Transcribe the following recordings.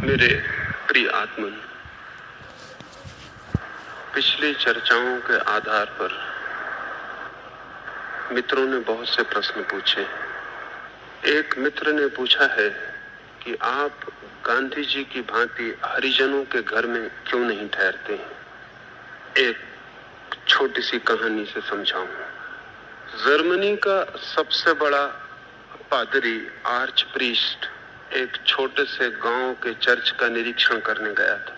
मेरे प्रिय आत्मन, पिछली चर्चाओं के आधार पर मित्रों ने बहुत से प्रश्न पूछे। एक मित्र ने पूछा है कि आप गांधी जी की भांति हरिजनों के घर में क्यों नहीं ठहरते हैं। एक छोटी सी कहानी से समझाऊं। जर्मनी का सबसे बड़ा पादरी आर्च प्रीस्ट एक छोटे से गांव के चर्च का निरीक्षण करने गया था।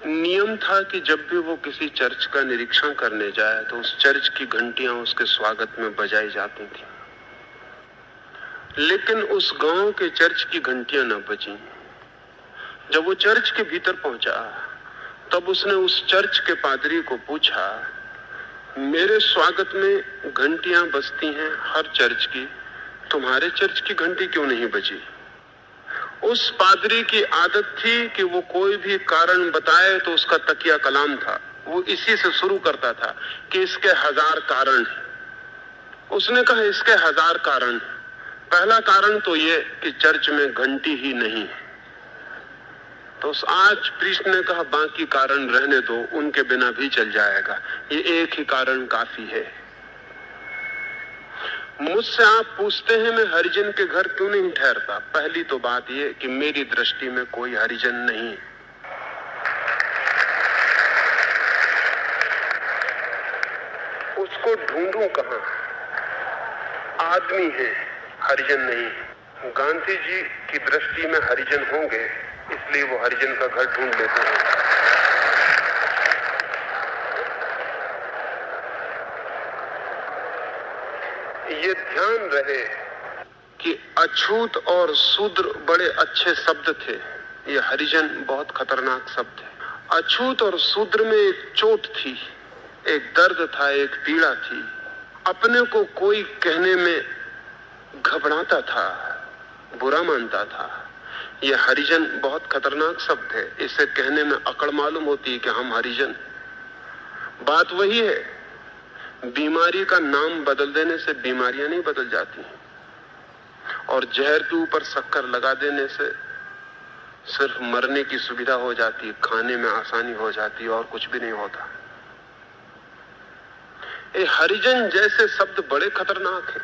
नियम था कि जब भी वो किसी चर्च का निरीक्षण करने जाए तो उस चर्च की घंटियां उसके स्वागत में बजाई जाती थी, लेकिन उस गांव के चर्च की घंटियां न बजीं। जब वो चर्च के भीतर पहुंचा तब उसने उस चर्च के पादरी को पूछा, मेरे स्वागत में घंटियां बजती हैं हर चर्च की, तुम्हारे चर्च की घंटी क्यों नहीं बजी। उस पादरी की आदत थी कि वो कोई भी कारण बताए तो उसका तकिया कलाम था, वो इसी से शुरू करता था कि इसके 1000 कारण हैं। उसने कहा इसके 1000 कारण। पहला कारण तो ये कि चर्च में घंटी ही नहीं है। तो उस आर्च प्रीस्ट ने कहा बाकी कारण रहने दो, उनके बिना भी चल जाएगा, ये एक ही कारण काफी है। मुझसे आप पूछते हैं मैं हरिजन के घर क्यों नहीं ठहरता। पहली तो बात यह कि मेरी दृष्टि में कोई हरिजन नहीं। उसको ढूंढूं कहां। आदमी है, हरिजन नहीं। गांधी जी की दृष्टि में हरिजन होंगे, इसलिए वो हरिजन का घर ढूंढ लेते हैं। ये ध्यान रहे कि अछूत और शूद्र बड़े अच्छे शब्द थे, ये हरिजन बहुत खतरनाक शब्द है। अछूत और शूद्र में एक चोट थी, एक दर्द था, एक पीड़ा थी। अपने को कोई कहने में घबराता था, बुरा मानता था। ये हरिजन बहुत खतरनाक शब्द है, इसे कहने में अकड़ मालूम होती है कि हम हरिजन। बात वही है, बीमारी का नाम बदल देने से बीमारियां नहीं बदल जाती, और जहर के ऊपर शक्कर लगा देने से सिर्फ मरने की सुविधा हो जाती है, खाने में आसानी हो जाती है, और कुछ भी नहीं होता। ये हरिजन जैसे शब्द बड़े खतरनाक हैं।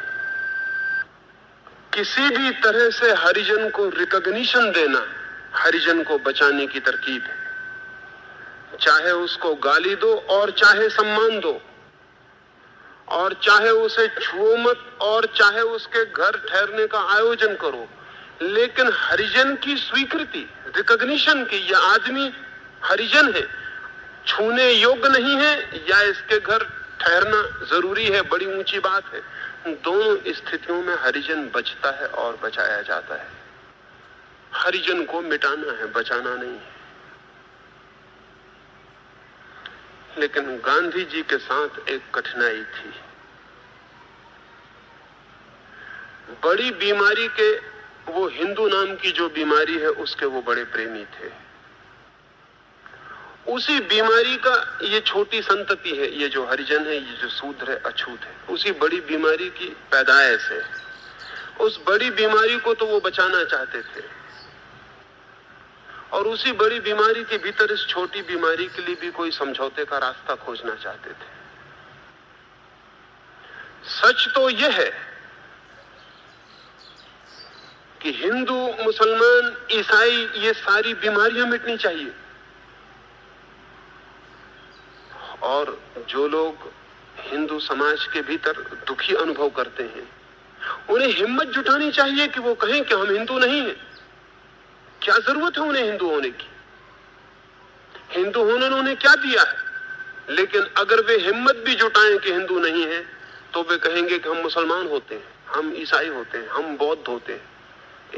किसी भी तरह से हरिजन को रिकॉग्निशन देना हरिजन को बचाने की तरकीब है। चाहे उसको गाली दो और चाहे सम्मान दो, और चाहे उसे छुओ मत, और चाहे उसके घर ठहरने का आयोजन करो, लेकिन हरिजन की स्वीकृति, रिकॉग्निशन की यह आदमी हरिजन है, छूने योग्य नहीं है या इसके घर ठहरना जरूरी है, बड़ी ऊंची बात है। दोनों स्थितियों में हरिजन बचता है और बचाया जाता है। हरिजन को मिटाना है, बचाना नहीं है। लेकिन गांधी जी के साथ एक कठिनाई थी। बड़ी बीमारी के, वो हिंदू नाम की जो बीमारी है उसके वो बड़े प्रेमी थे। उसी बीमारी का ये छोटी संतति है, ये जो हरिजन है, ये जो शूद्र है, अछूत है, उसी बड़ी बीमारी की पैदाइश है। उस बड़ी बीमारी को तो वो बचाना चाहते थे, और उसी बड़ी बीमारी के भीतर इस छोटी बीमारी के लिए भी कोई समझौते का रास्ता खोजना चाहते थे। सच तो यह है कि हिंदू, मुसलमान, ईसाई, ये सारी बीमारियां मिटनी चाहिए, और जो लोग हिंदू समाज के भीतर दुखी अनुभव करते हैं उन्हें हिम्मत जुटानी चाहिए कि वो कहें कि हम हिंदू नहीं हैं। क्या जरूरत है उन्हें हिंदू होने की? हिंदू होने ने उन्हें क्या दिया है? लेकिन अगर वे हिम्मत भी जुटाएं कि हिंदू नहीं है, तो वे कहेंगे कि हम मुसलमान होते हैं, हम ईसाई होते हैं, हम बौद्ध होते हैं।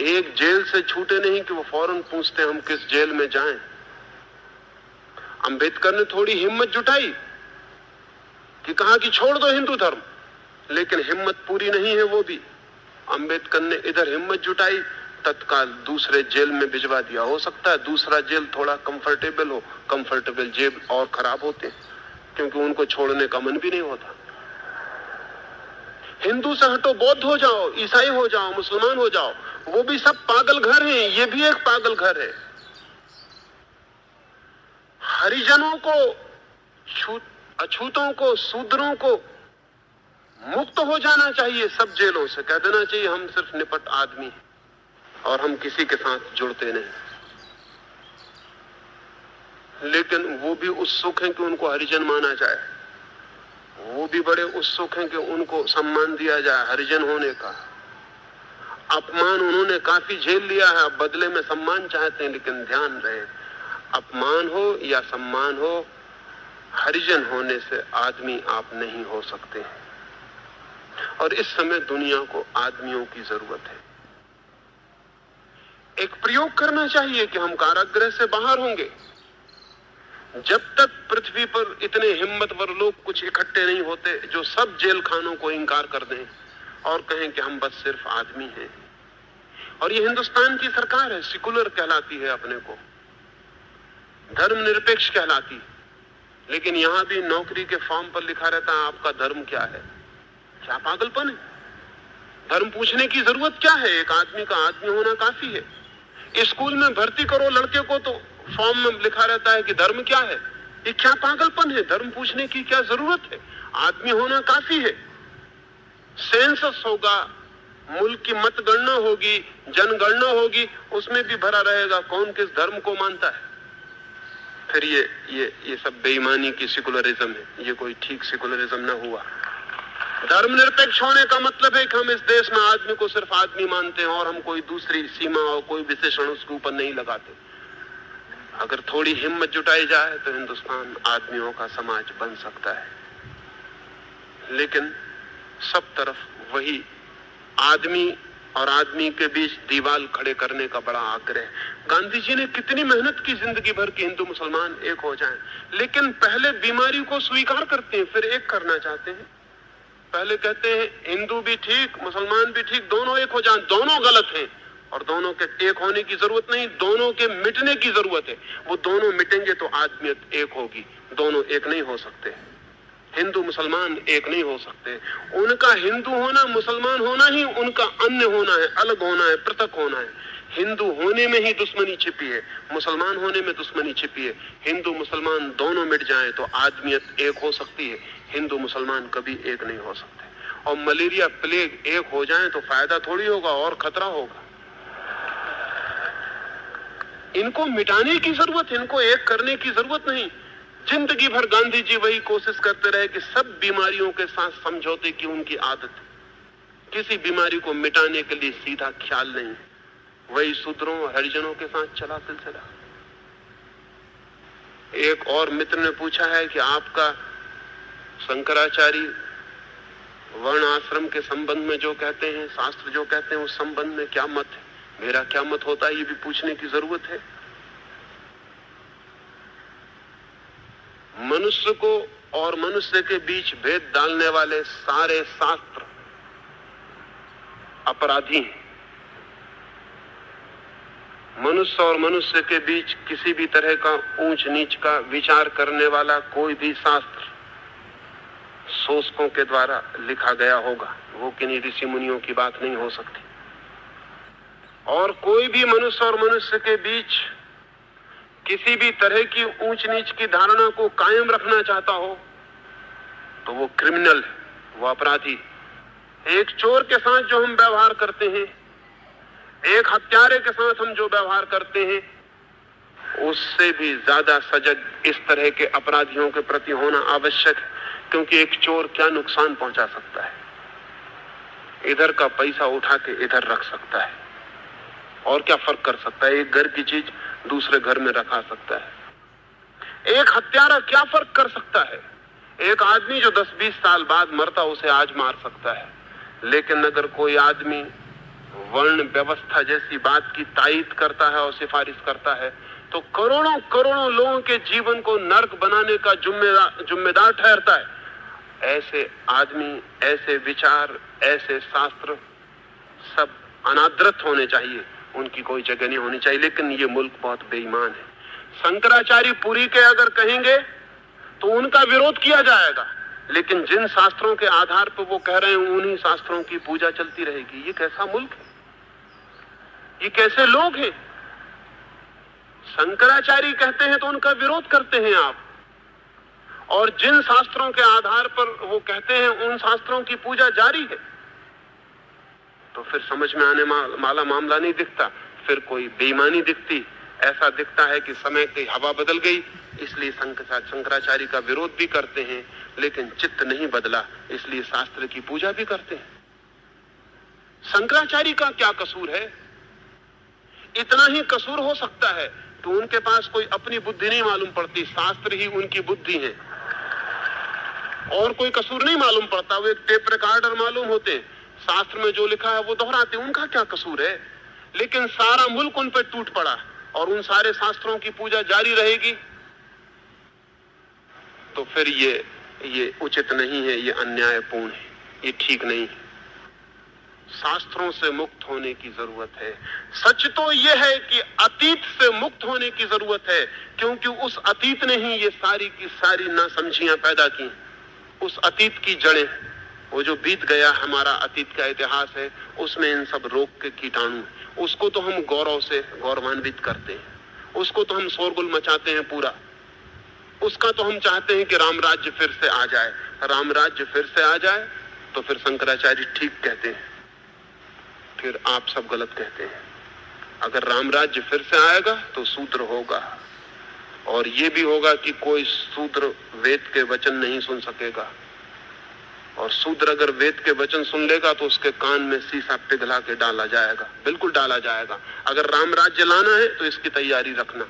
एक जेल से छूटे नहीं कि वो फौरन पूछते हैं हम किस जेल में जाएं। अंबेडकर ने थोड़ी हिम्मत जुटाई कि कहा कि छोड़ दो हिंदू धर्म, लेकिन हिम्मत पूरी नहीं है वो भी। अंबेडकर ने इधर हिम्मत जुटाई, तत्काल दूसरे जेल में भिजवा दिया। हो सकता है दूसरा जेल थोड़ा कंफर्टेबल हो, कंफर्टेबल जेल और खराब होते, क्योंकि उनको छोड़ने का मन भी नहीं होता। हिंदू से हटो, बौद्ध हो जाओ, ईसाई हो जाओ, मुसलमान हो जाओ, वो भी सब पागल घर हैं, ये भी एक पागल घर है। हरिजनों को, अछूतों को, शूद्रों को मुक्त हो जाना चाहिए सब जेलों से। कह देना चाहिए हम सिर्फ निपट आदमी हैं और हम किसी के साथ जुड़ते नहीं। लेकिन वो भी उत्सुक हैं कि उनको हरिजन माना जाए, वो भी बड़े उत्सुक हैं कि उनको सम्मान दिया जाए हरिजन होने का। अपमान उन्होंने काफी झेल लिया है, अब बदले में सम्मान चाहते हैं। लेकिन ध्यान रहे, अपमान हो या सम्मान हो, हरिजन होने से आदमी आप नहीं हो सकते। और इस समय दुनिया को आदमियों की जरूरत है। एक प्रयोग करना चाहिए कि हम कारागृह से बाहर होंगे। जब तक पृथ्वी पर इतने हिम्मतवर लोग कुछ इकट्ठे नहीं होते जो सब जेल खानों को इंकार कर दें और कहें कि हम बस सिर्फ आदमी हैं। और ये हिंदुस्तान की सरकार है, सेकुलर कहलाती है, अपने को धर्मनिरपेक्ष कहलाती, लेकिन यहां भी नौकरी के फॉर्म पर लिखा रहता है आपका धर्म क्या है। क्या पागलपन है। धर्म पूछने की जरूरत क्या है? एक आदमी का आदमी होना काफी है। स्कूल में भर्ती करो लड़के को तो फॉर्म में लिखा रहता है कि धर्म क्या है। ये क्या पागलपन है? धर्म पूछने की क्या जरूरत है? आदमी होना काफी है। सेंसस होगा, मुल्क की मतगणना होगी, जनगणना होगी, उसमें भी भरा रहेगा कौन किस धर्म को मानता है। फिर ये सब बेईमानी की सेकुलरिज्म है। ये कोई ठीक सेकुलरिज्म ना हुआ। धर्मनिरपेक्ष होने का मतलब है कि हम इस देश में आदमी को सिर्फ आदमी मानते हैं और हम कोई दूसरी सीमा और कोई विशेषण उसके ऊपर नहीं लगाते। अगर थोड़ी हिम्मत जुटाई जाए तो हिंदुस्तान आदमियों का समाज बन सकता है। लेकिन सब तरफ वही आदमी और आदमी के बीच दीवार खड़े करने का बड़ा आग्रह। गांधी जी ने कितनी मेहनत की जिंदगी भर कि हिंदू मुसलमान एक हो जाएं, लेकिन पहले बीमारी को स्वीकार करते हैं, फिर एक करना चाहते हैं। पहले कहते हैं हिंदू भी ठीक, मुसलमान भी ठीक, दोनों एक हो जाएं। दोनों गलत हैं और दोनों के एक होने की जरूरत नहीं, दोनों के मिटने की जरूरत है। वो दोनों मिटेंगे तो आदमियत एक होगी। दोनों एक नहीं हो सकते। हिंदू मुसलमान एक नहीं हो सकते। उनका हिंदू होना, मुसलमान होना ही उनका अन्य होना है, अलग होना है, पृथक होना है। हिंदू होने में ही दुश्मनी छिपी है, मुसलमान होने में दुश्मनी छिपी है। हिंदू मुसलमान दोनों मिट जाएं तो आदमियत एक हो सकती है। हिंदू मुसलमान कभी एक नहीं हो सकते। और मलेरिया प्लेग एक हो जाएं तो फायदा थोड़ी होगा और खतरा होगा। इनको मिटाने की जरूरत है, इनको एक करने की जरूरत नहीं। जिंदगी भर गांधी जी वही कोशिश करते रहे कि सब बीमारियों के साथ समझौते की उनकी आदत। किसी बीमारी को मिटाने के लिए सीधा ख्याल नहीं। वही शूद्रों और हरिजनों के साथ चला सिलसिला। एक और मित्र ने पूछा है कि आपका शंकराचार्य वर्ण आश्रम के संबंध में जो कहते हैं, शास्त्र जो कहते हैं, उस संबंध में क्या मत है? मेरा क्या मत होता है ये भी पूछने की जरूरत है। मनुष्य को और मनुष्य के बीच भेद डालने वाले सारे शास्त्र अपराधी हैं। मनुष्य और मनुष्य के बीच किसी भी तरह का ऊंच नीच का विचार करने वाला कोई भी शास्त्र शोषकों के द्वारा लिखा गया होगा, वो किन्हीं ऋषि मुनियों की बात नहीं हो सकती। और कोई भी मनुष्य और मनुष्य के बीच किसी भी तरह की ऊंच नीच की धारणा को कायम रखना चाहता हो तो वो क्रिमिनल है, वो अपराधी। एक चोर के साथ जो हम व्यवहार करते हैं, एक हत्यारे के साथ हम जो व्यवहार करते हैं, उससे भी ज्यादा सजग इस तरह के अपराधियों के प्रति होना आवश्यक है। क्योंकि एक चोर क्या नुकसान पहुंचा सकता है? इधर का पैसा उठा के इधर रख सकता है और क्या फर्क कर सकता है? एक घर की चीज दूसरे घर में रखा सकता है। एक हत्यारा क्या फर्क कर सकता है? एक आदमी जो 10-20 साल बाद मरता उसे आज मार सकता है। लेकिन अगर कोई आदमी वर्ण व्यवस्था जैसी बात की तायीद करता है और सिफारिश करता है तो करोड़ों करोड़ों लोगों के जीवन को नर्क बनाने का जिम्मेदार ठहरता है। ऐसे आदमी, ऐसे विचार, ऐसे शास्त्र सब अनादृत होने चाहिए, उनकी कोई जगह नहीं होनी चाहिए। लेकिन ये मुल्क बहुत बेईमान है। शंकराचार्य पुरी के अगर कहेंगे तो उनका विरोध किया जाएगा, लेकिन जिन शास्त्रों के आधार पर वो कह रहे हैं उन्हीं शास्त्रों की पूजा चलती रहेगी। ये कैसा मुल्क है? ये कैसे लोग हैं? शंकराचार्य कहते हैं तो उनका विरोध करते हैं आप, और जिन शास्त्रों के आधार पर वो कहते हैं उन शास्त्रों की पूजा जारी है। तो फिर समझ में आने वाला मामला नहीं दिखता, फिर कोई बेईमानी दिखती। ऐसा दिखता है कि समय की हवा बदल गई, इसलिए शंकराचार्य का विरोध भी करते हैं, लेकिन चित्त नहीं बदला, इसलिए शास्त्र की पूजा भी करते हैं। शंकराचार्य का क्या कसूर है? इतना ही कसूर हो सकता है तो उनके पास कोई अपनी बुद्धि नहीं मालूम पड़ती, शास्त्र ही उनकी बुद्धि है, और कोई कसूर नहीं मालूम पड़ता। वो एक टेप रिकॉर्डर मालूम होते, शास्त्र में जो लिखा है वो दोहराते, उनका क्या कसूर है? लेकिन सारा मुल्क उन पर टूट पड़ा और उन सारे शास्त्रों की पूजा जारी रहेगी, तो फिर ये उचित नहीं है, ये अन्यायपूर्ण है, ये ठीक नहीं है। शास्त्रों से मुक्त होने की जरूरत है। सच तो यह है कि अतीत से मुक्त होने की जरूरत है, क्योंकि उस अतीत ने ही ये सारी की सारी नासमझियां पैदा की। उस अतीत की जड़ें, वो जो बीत गया हमारा अतीत का इतिहास है, उसमें इन सब रोग के कीटाणु, उसको तो हम गौरव से गौरवान्वित करते हैं, उसको तो हम शोरगुल मचाते हैं पूरा, उसका तो हम चाहते हैं कि राम राज्य फिर से आ जाए। राम राज्य फिर से आ जाए तो फिर शंकराचार्य ठीक कहते हैं, फिर आप सब गलत कहते हैं। अगर राम राज्य फिर से आएगा तो शूद्र होगा, और ये भी होगा कि कोई शूद्र वेद के वचन नहीं सुन सकेगा, और शूद्र अगर वेद के वचन सुन लेगा तो उसके कान में शीशा पिघला के डाला जाएगा, बिल्कुल डाला जाएगा। अगर राम राज्य लाना है तो इसकी तैयारी रखना,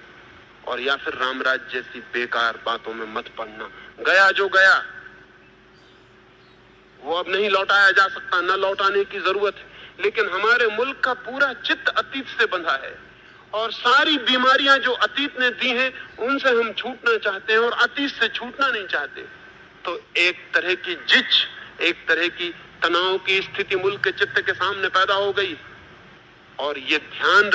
और या फिर राम राज्य जैसी बेकार बातों में मत पड़ना। गया जो गया वो अब नहीं लौटाया जा सकता, न लौटाने की जरूरत है। लेकिन हमारे मुल्क का पूरा चित्त अतीत से बंधा है, और सारी बीमारियां जो अतीत ने दी हैं उनसे हम छूटना चाहते हैं, और अतीत से छूटना नहीं चाहते। तो एक तरह की जिच, एक तरह की तनाव की स्थिति मुल्क के चित्त के सामने पैदा हो गई, और ये ध्यान